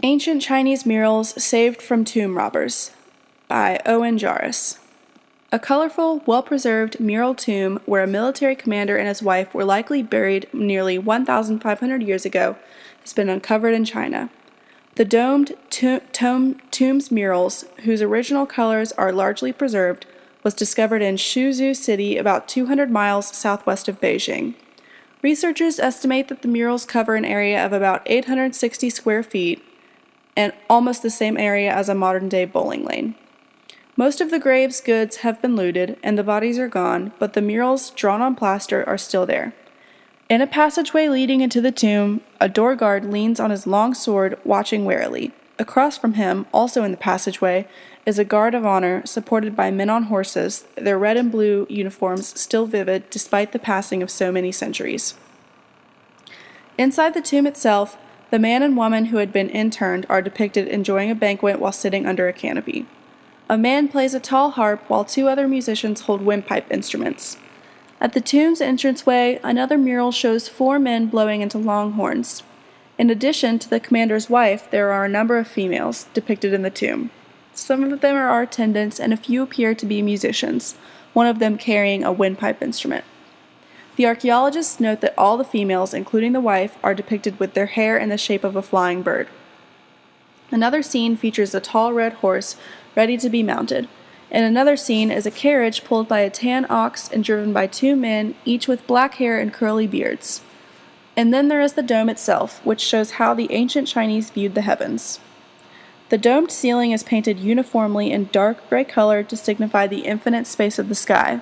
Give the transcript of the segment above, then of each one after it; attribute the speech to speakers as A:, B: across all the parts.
A: Ancient Chinese Murals Saved from Tomb Robbers by Owen Jarvis. A colorful, well-preserved mural tomb where a military commander and his wife were likely buried nearly 1,500 years ago has been uncovered in China. The domed tomb's murals, whose original colors are largely preserved, was discovered in Suzhou City about 200 miles southwest of Beijing. Researchers estimate that the murals cover an area of about 860 square feet and almost the same area as a modern-day bowling lane. Most of the grave's goods have been looted and the bodies are gone, but the murals drawn on plaster are still there. In a passageway leading into the tomb, a door guard leans on his long sword, watching warily. Across from him, also in the passageway, is a guard of honor supported by men on horses, their red and blue uniforms still vivid despite the passing of so many centuries. Inside the tomb itself, the man and woman who had been interned are depicted enjoying a banquet while sitting under a canopy. A man plays a tall harp while two other musicians hold windpipe instruments. At the tomb's entranceway, another mural shows four men blowing into long horns. In addition to the commander's wife, there are a number of females depicted in the tomb. Some of them are attendants and a few appear to be musicians, one of them carrying a windpipe instrument. The archaeologists note that all the females, including the wife, are depicted with their hair in the shape of a flying bird. Another scene features a tall red horse ready to be mounted. In another scene is a carriage pulled by a tan ox and driven by two men, each with black hair and curly beards. And then there is the dome itself, which shows how the ancient Chinese viewed the heavens. The domed ceiling is painted uniformly in dark gray color to signify the infinite space of the sky.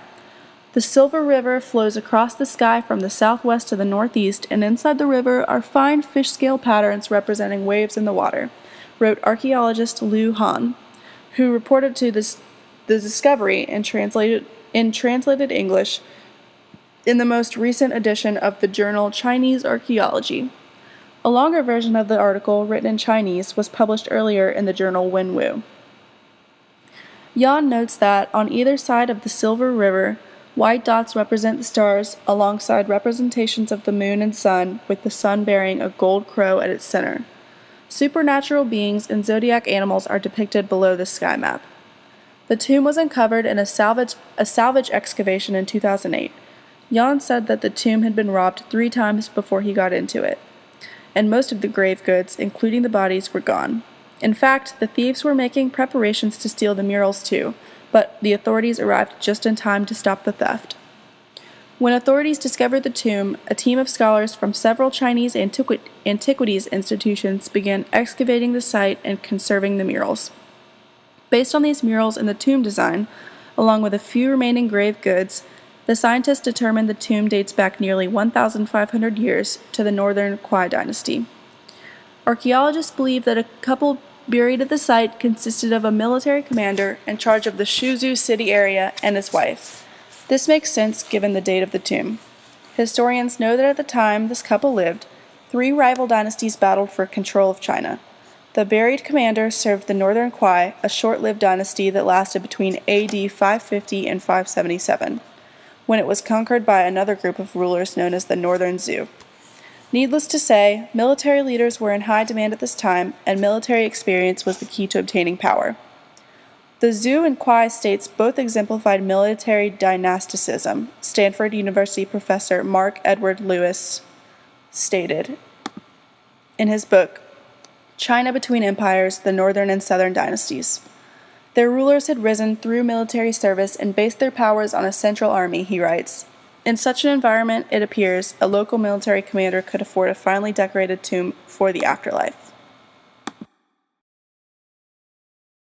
A: The Silver River flows across the sky from the southwest to the northeast, and inside the river are fine fish-scale patterns representing waves in the water, wrote archaeologist Liu Han, who reported to the discovery in translated English in the most recent edition of the journal Chinese Archaeology. A longer version of the article, written in Chinese, was published earlier in the journal Wenwu. Yan notes that, on either side of the Silver River, white dots represent the stars alongside representations of the moon and sun, with the sun bearing a gold crow at its center. Supernatural beings and zodiac animals are depicted below the sky map. The tomb was uncovered in a salvage excavation in 2008. Yan said that the tomb had been robbed 3 times before he got into it, and most of the grave goods, including the bodies, were gone. In fact, the thieves were making preparations to steal the murals too, but the authorities arrived just in time to stop the theft. When authorities discovered the tomb, a team of scholars from several Chinese antiquities institutions began excavating the site and conserving the murals. Based on these murals and the tomb design, along with a few remaining grave goods, the scientists determined the tomb dates back nearly 1,500 years to the Northern Kuai dynasty. Archaeologists believe that a couple buried at the site consisted of a military commander in charge of the Suzhou City area and his wife. This makes sense given the date of the tomb. Historians know that at the time this couple lived, 3 rival dynasties battled for control of China. The buried commander served the Northern Kuai, a short-lived dynasty that lasted between AD 550 and 577, when it was conquered by another group of rulers known as the Northern Zhou. Needless to say, military leaders were in high demand at this time, and military experience was the key to obtaining power. The Zhou and Kuai states both exemplified military dynasticism, Stanford University professor Mark Edward Lewis stated in his book, China Between Empires, the Northern and Southern Dynasties. Their rulers had risen through military service and based their powers on a central army, he writes. In such an environment, it appears, a local military commander could afford a finely decorated tomb for the afterlife.